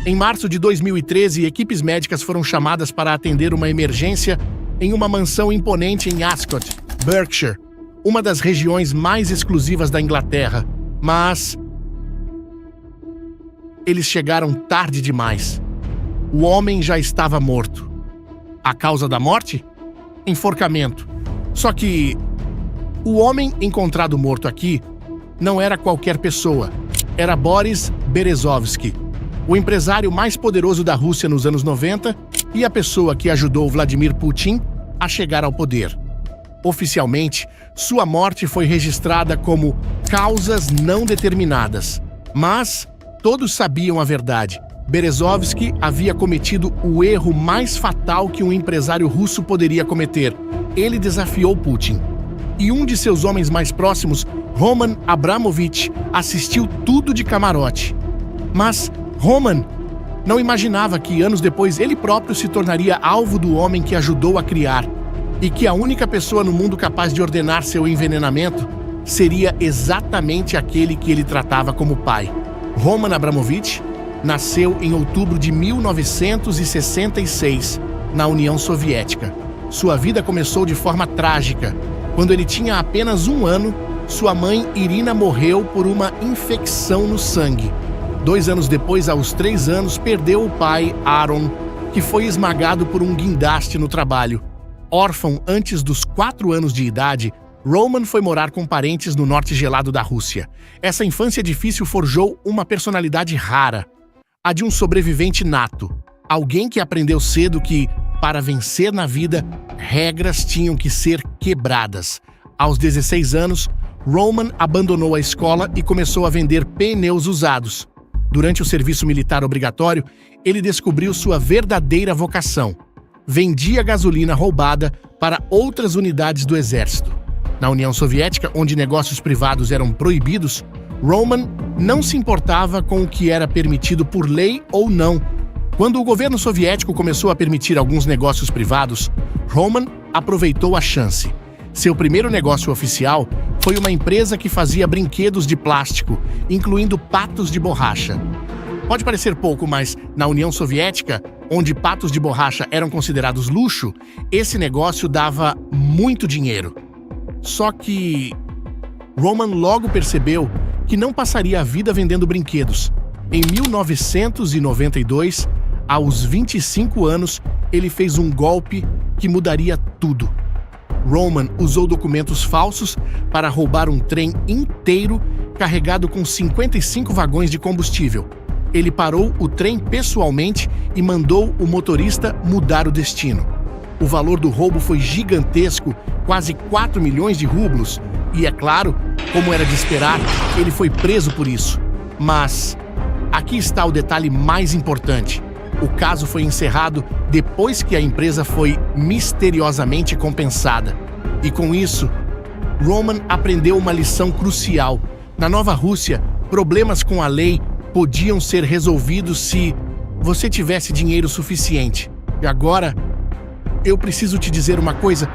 Em março de 2013, equipes médicas foram chamadas para atender uma emergência em uma mansão imponente em Ascot, Berkshire, uma das regiões mais exclusivas da Inglaterra. Mas eles chegaram tarde demais. O homem já estava morto. A causa da morte? Enforcamento. Só que o homem encontrado morto aqui não era qualquer pessoa. Era Boris Berezovsky, o empresário mais poderoso da Rússia nos anos 90 e a pessoa que ajudou Vladimir Putin a chegar ao poder. Oficialmente, sua morte foi registrada como causas não determinadas. Mas todos sabiam a verdade. Berezovsky havia cometido o erro mais fatal que um empresário russo poderia cometer. Ele desafiou Putin. E um de seus homens mais próximos, Roman Abramovich, assistiu tudo de camarote. Mas Roman não imaginava que anos depois ele próprio se tornaria alvo do homem que ajudou a criar e que a única pessoa no mundo capaz de ordenar seu envenenamento seria exatamente aquele que ele tratava como pai. Roman Abramovich nasceu em outubro de 1966, na União Soviética. Sua vida começou de forma trágica. Quando ele tinha apenas 1 ano, sua mãe Irina morreu por uma infecção no sangue. 2 anos depois, aos 3 anos, perdeu o pai, Aaron, que foi esmagado por um guindaste no trabalho. Órfão antes dos 4 anos de idade, Roman foi morar com parentes no norte gelado da Rússia. Essa infância difícil forjou uma personalidade rara, a de um sobrevivente nato. Alguém que aprendeu cedo que, para vencer na vida, regras tinham que ser quebradas. Aos 16 anos, Roman abandonou a escola e começou a vender pneus usados. Durante o serviço militar obrigatório, ele descobriu sua verdadeira vocação. Vendia gasolina roubada para outras unidades do exército. Na União Soviética, onde negócios privados eram proibidos, Roman não se importava com o que era permitido por lei ou não. Quando o governo soviético começou a permitir alguns negócios privados, Roman aproveitou a chance. Seu primeiro negócio oficial foi uma empresa que fazia brinquedos de plástico, incluindo patos de borracha. Pode parecer pouco, mas na União Soviética, onde patos de borracha eram considerados luxo, esse negócio dava muito dinheiro. Só que Roman logo percebeu que não passaria a vida vendendo brinquedos. Em 1992, aos 25 anos, ele fez um golpe que mudaria tudo. Roman usou documentos falsos para roubar um trem inteiro carregado com 55 vagões de combustível. Ele parou o trem pessoalmente e mandou o motorista mudar o destino. O valor do roubo foi gigantesco, quase 4 milhões de rublos. E é claro, como era de esperar, ele foi preso por isso. Mas aqui está o detalhe mais importante. O caso foi encerrado depois que a empresa foi misteriosamente compensada. E com isso, Roman aprendeu uma lição crucial. Na Nova Rússia, problemas com a lei podiam ser resolvidos se você tivesse dinheiro suficiente. E agora, eu preciso te dizer uma coisa.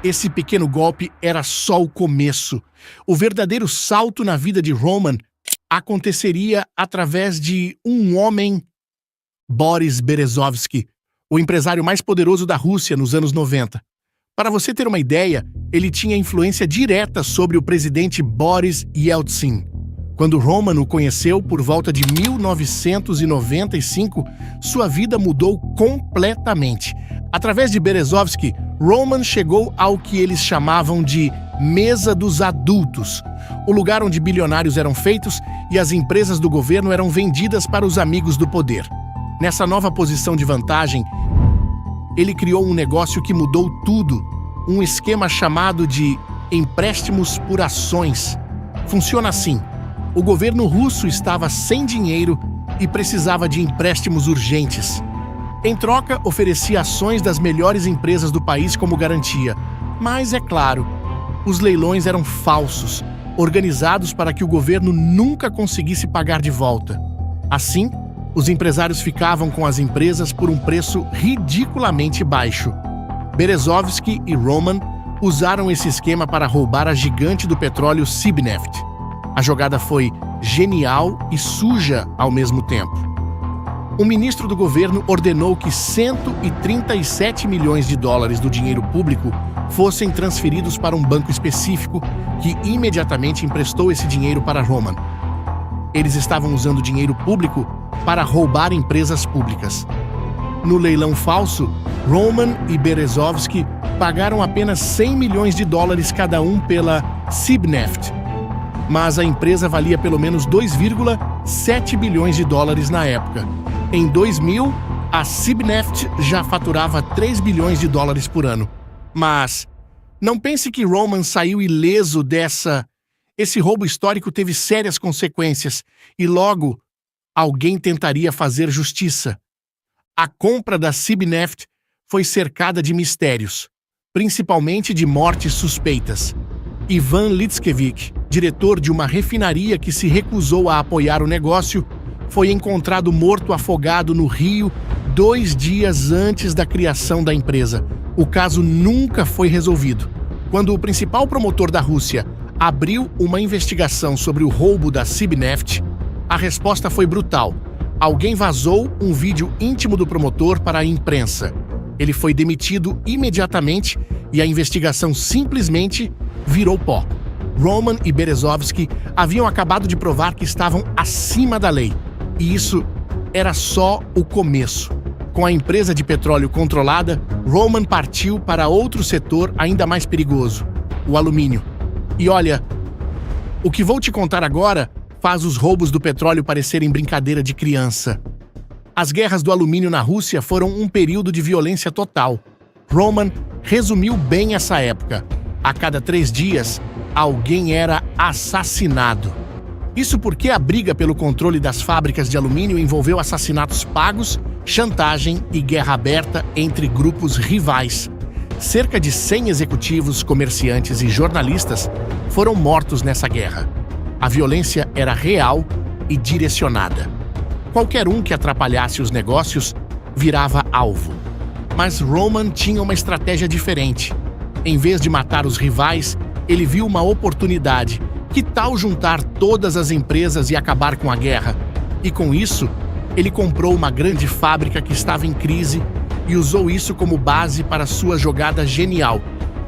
Esse pequeno golpe era só o começo. O verdadeiro salto na vida de Roman aconteceria através de um homem, Boris Berezovsky, o empresário mais poderoso da Rússia nos anos 90. Para você ter uma ideia, ele tinha influência direta sobre o presidente Boris Yeltsin. Quando Roman o conheceu por volta de 1995, sua vida mudou completamente. Através de Berezovsky, Roman chegou ao que eles chamavam de Mesa dos Adultos, o lugar onde bilionários eram feitos e as empresas do governo eram vendidas para os amigos do poder. Nessa nova posição de vantagem, ele criou um negócio que mudou tudo, um esquema chamado de empréstimos por ações. Funciona assim: o governo russo estava sem dinheiro e precisava de empréstimos urgentes. Em troca, oferecia ações das melhores empresas do país como garantia. Mas, é claro, os leilões eram falsos, organizados para que o governo nunca conseguisse pagar de volta. Assim, os empresários ficavam com as empresas por um preço ridiculamente baixo. Berezovsky e Roman usaram esse esquema para roubar a gigante do petróleo Sibneft. A jogada foi genial e suja ao mesmo tempo. Um ministro do governo ordenou que 137 milhões de dólares do dinheiro público fossem transferidos para um banco específico, que imediatamente emprestou esse dinheiro para Roman. Eles estavam usando dinheiro público para roubar empresas públicas. No leilão falso, Roman e Berezovsky pagaram apenas 100 milhões de dólares cada um pela Sibneft, mas a empresa valia pelo menos 2,7 bilhões de dólares na época. Em 2000, a Sibneft já faturava 3 bilhões de dólares por ano. Mas não pense que Roman saiu ileso dessa. Esse roubo histórico teve sérias consequências e logo alguém tentaria fazer justiça. A compra da Sibneft foi cercada de mistérios, principalmente de mortes suspeitas. Ivan Litskevich, diretor de uma refinaria que se recusou a apoiar o negócio, foi encontrado morto afogado no rio 2 dias antes da criação da empresa. O caso nunca foi resolvido. Quando o principal promotor da Rússia abriu uma investigação sobre o roubo da Sibneft, a resposta foi brutal. Alguém vazou um vídeo íntimo do promotor para a imprensa. Ele foi demitido imediatamente e a investigação simplesmente virou pó. Roman e Berezovsky haviam acabado de provar que estavam acima da lei. E isso era só o começo. Com a empresa de petróleo controlada, Roman partiu para outro setor ainda mais perigoso, o alumínio. E olha, o que vou te contar agora faz os roubos do petróleo parecerem brincadeira de criança. As guerras do alumínio na Rússia foram um período de violência total. Roman resumiu bem essa época. A cada 3 dias, alguém era assassinado. Isso porque a briga pelo controle das fábricas de alumínio envolveu assassinatos pagos, chantagem e guerra aberta entre grupos rivais. Cerca de 100 executivos, comerciantes e jornalistas foram mortos nessa guerra. A violência era real e direcionada. Qualquer um que atrapalhasse os negócios virava alvo. Mas Roman tinha uma estratégia diferente. Em vez de matar os rivais, ele viu uma oportunidade. Que tal juntar todas as empresas e acabar com a guerra? E com isso, ele comprou uma grande fábrica que estava em crise e usou isso como base para sua jogada genial.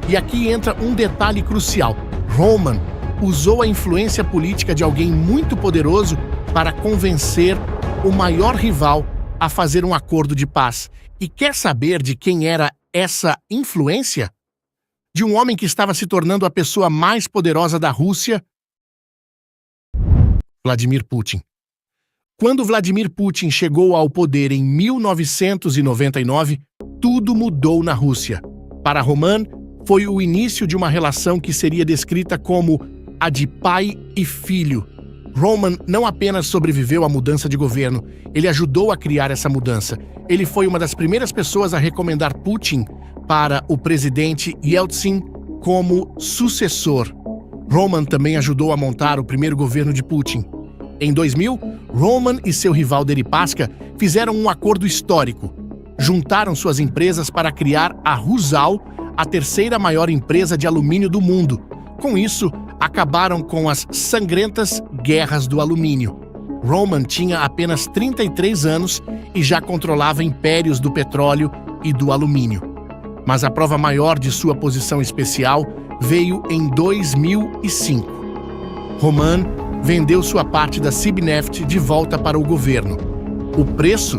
E aqui entra um detalhe crucial. Roman usou a influência política de alguém muito poderoso para convencer o maior rival a fazer um acordo de paz. E quer saber de quem era essa influência? De um homem que estava se tornando a pessoa mais poderosa da Rússia, Vladimir Putin. Quando Vladimir Putin chegou ao poder em 1999, tudo mudou na Rússia. Para Roman, foi o início de uma relação que seria descrita como a de pai e filho. Roman não apenas sobreviveu à mudança de governo, ele ajudou a criar essa mudança. Ele foi uma das primeiras pessoas a recomendar Putin para o presidente Yeltsin como sucessor. Roman também ajudou a montar o primeiro governo de Putin. Em 2000, Roman e seu rival Deripaska fizeram um acordo histórico. Juntaram suas empresas para criar a Rusal, a terceira maior empresa de alumínio do mundo. Com isso, acabaram com as sangrentas guerras do alumínio. Roman tinha apenas 33 anos e já controlava impérios do petróleo e do alumínio. Mas a prova maior de sua posição especial veio em 2005. Roman vendeu sua parte da Sibneft de volta para o governo. O preço?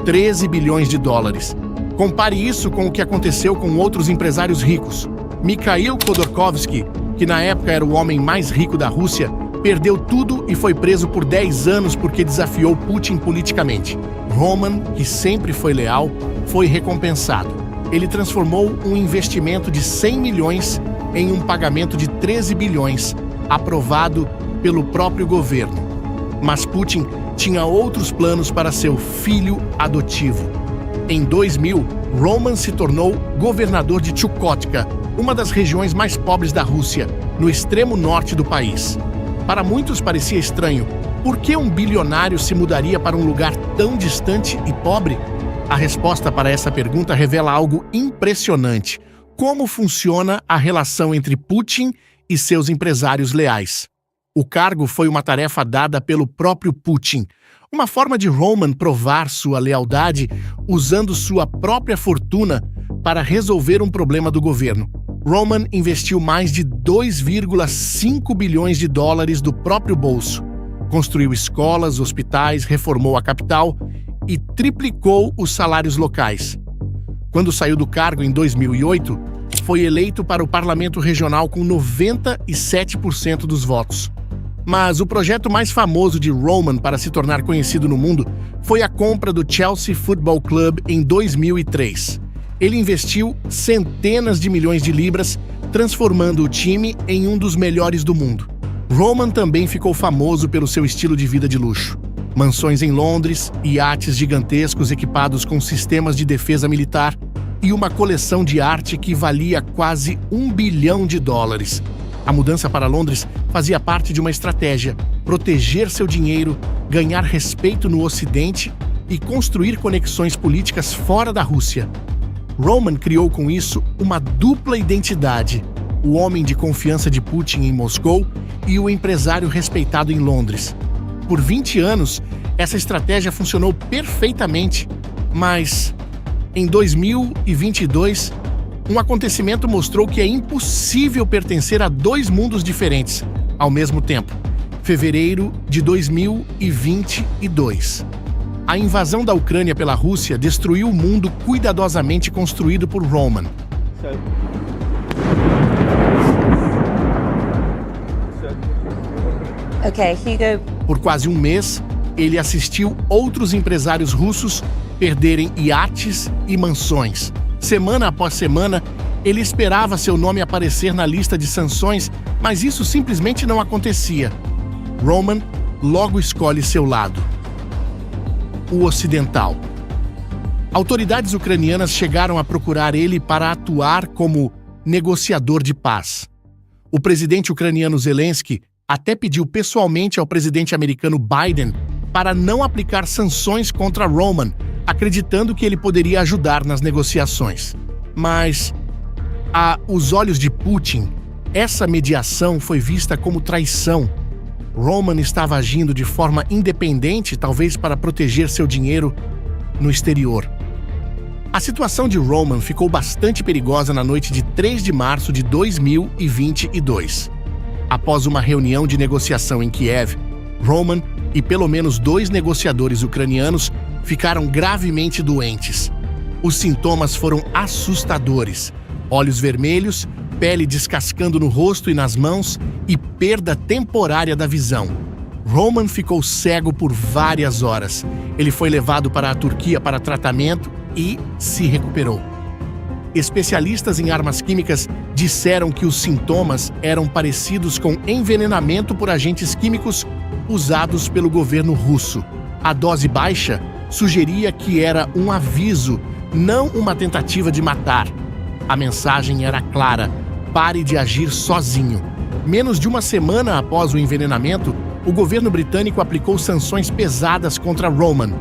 13 bilhões de dólares. Compare isso com o que aconteceu com outros empresários ricos. Mikhail Khodorkovsky, que na época era o homem mais rico da Rússia, perdeu tudo e foi preso por 10 anos porque desafiou Putin politicamente. Roman, que sempre foi leal, foi recompensado. Ele transformou um investimento de 100 milhões em um pagamento de 13 bilhões, aprovado pelo próprio governo. Mas Putin tinha outros planos para seu filho adotivo. Em 2000, Roman se tornou governador de Chukotka, uma das regiões mais pobres da Rússia, no extremo norte do país. Para muitos parecia estranho. Por que um bilionário se mudaria para um lugar tão distante e pobre? A resposta para essa pergunta revela algo impressionante. Como funciona a relação entre Putin e seus empresários leais? O cargo foi uma tarefa dada pelo próprio Putin, uma forma de Roman provar sua lealdade usando sua própria fortuna para resolver um problema do governo. Roman investiu mais de 2,5 bilhões de dólares do próprio bolso, construiu escolas, hospitais, reformou a capital e triplicou os salários locais. Quando saiu do cargo em 2008, foi eleito para o parlamento regional com 97% dos votos. Mas o projeto mais famoso de Roman para se tornar conhecido no mundo foi a compra do Chelsea Football Club em 2003. Ele investiu centenas de milhões de libras, transformando o time em um dos melhores do mundo. Roman também ficou famoso pelo seu estilo de vida de luxo. Mansões em Londres, iates gigantescos equipados com sistemas de defesa militar e uma coleção de arte que valia quase $1 bilhão. A mudança para Londres fazia parte de uma estratégia: proteger seu dinheiro, ganhar respeito no Ocidente e construir conexões políticas fora da Rússia. Roman criou com isso uma dupla identidade: o homem de confiança de Putin em Moscou e o empresário respeitado em Londres. Por 20 anos, essa estratégia funcionou perfeitamente, mas em 2022, um acontecimento mostrou que é impossível pertencer a dois mundos diferentes ao mesmo tempo. Fevereiro de 2022. A invasão da Ucrânia pela Rússia destruiu o mundo cuidadosamente construído por Roman. Okay, Hugo. Por quase um mês, ele assistiu outros empresários russos perderem iates e mansões. Semana após semana, ele esperava seu nome aparecer na lista de sanções, mas isso simplesmente não acontecia. Roman logo escolhe seu lado: o ocidental. Autoridades ucranianas chegaram a procurar ele para atuar como negociador de paz. O presidente ucraniano Zelensky até pediu pessoalmente ao presidente americano Biden para não aplicar sanções contra Roman, acreditando que ele poderia ajudar nas negociações. Mas, aos olhos de Putin, essa mediação foi vista como traição. Roman estava agindo de forma independente, talvez para proteger seu dinheiro no exterior. A situação de Roman ficou bastante perigosa na noite de 3 de março de 2022. Após uma reunião de negociação em Kiev, Roman e pelo menos 2 negociadores ucranianos ficaram gravemente doentes. Os sintomas foram assustadores: olhos vermelhos, pele descascando no rosto e nas mãos e perda temporária da visão. Roman ficou cego por várias horas. Ele foi levado para a Turquia para tratamento e se recuperou. Especialistas em armas químicas disseram que os sintomas eram parecidos com envenenamento por agentes químicos usados pelo governo russo. A dose baixa sugeria que era um aviso, não uma tentativa de matar. A mensagem era clara: pare de agir sozinho. Menos de uma semana após o envenenamento, o governo britânico aplicou sanções pesadas contra Roman.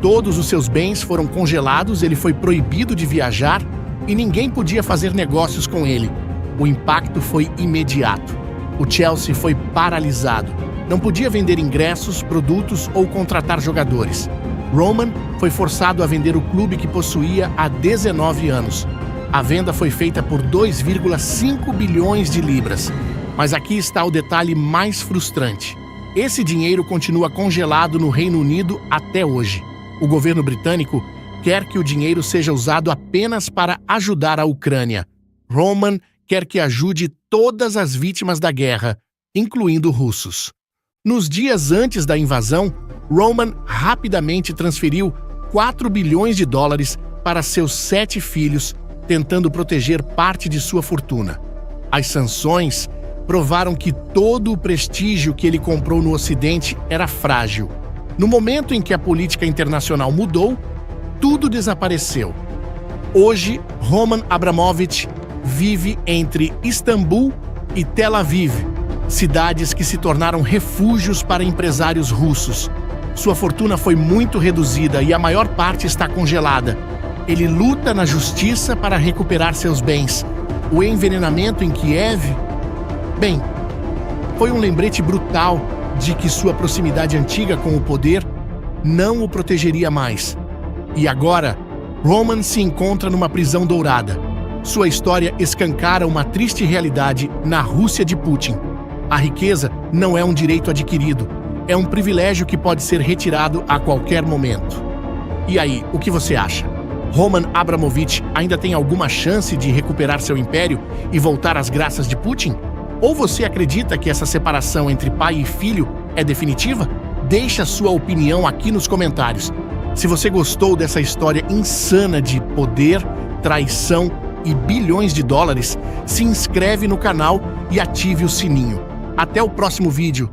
Todos os seus bens foram congelados, ele foi proibido de viajar e ninguém podia fazer negócios com ele. O impacto foi imediato. O Chelsea foi paralisado. Não podia vender ingressos, produtos ou contratar jogadores. Roman foi forçado a vender o clube que possuía há 19 anos. A venda foi feita por 2,5 bilhões de libras. Mas aqui está o detalhe mais frustrante: esse dinheiro continua congelado no Reino Unido até hoje. O governo britânico quer que o dinheiro seja usado apenas para ajudar a Ucrânia. Roman quer que ajude todas as vítimas da guerra, incluindo russos. Nos dias antes da invasão, Roman rapidamente transferiu 4 bilhões de dólares para seus 7 filhos, tentando proteger parte de sua fortuna. As sanções provaram que todo o prestígio que ele comprou no Ocidente era frágil. No momento em que a política internacional mudou, tudo desapareceu. Hoje, Roman Abramovich vive entre Istambul e Tel Aviv, cidades que se tornaram refúgios para empresários russos. Sua fortuna foi muito reduzida e a maior parte está congelada. Ele luta na justiça para recuperar seus bens. O envenenamento em Kiev? Bem, Foi um lembrete brutal de que sua proximidade antiga com o poder não o protegeria mais. E agora, Roman se encontra numa prisão dourada. Sua história escancara uma triste realidade na Rússia de Putin. A riqueza não é um direito adquirido, é um privilégio que pode ser retirado a qualquer momento. E aí, o que você acha? Roman Abramovich ainda tem alguma chance de recuperar seu império e voltar às graças de Putin? Ou você acredita que essa separação entre pai e filho é definitiva? Deixa sua opinião aqui nos comentários. Se você gostou dessa história insana de poder, traição e bilhões de dólares, se inscreve no canal e ative o sininho. Até o próximo vídeo.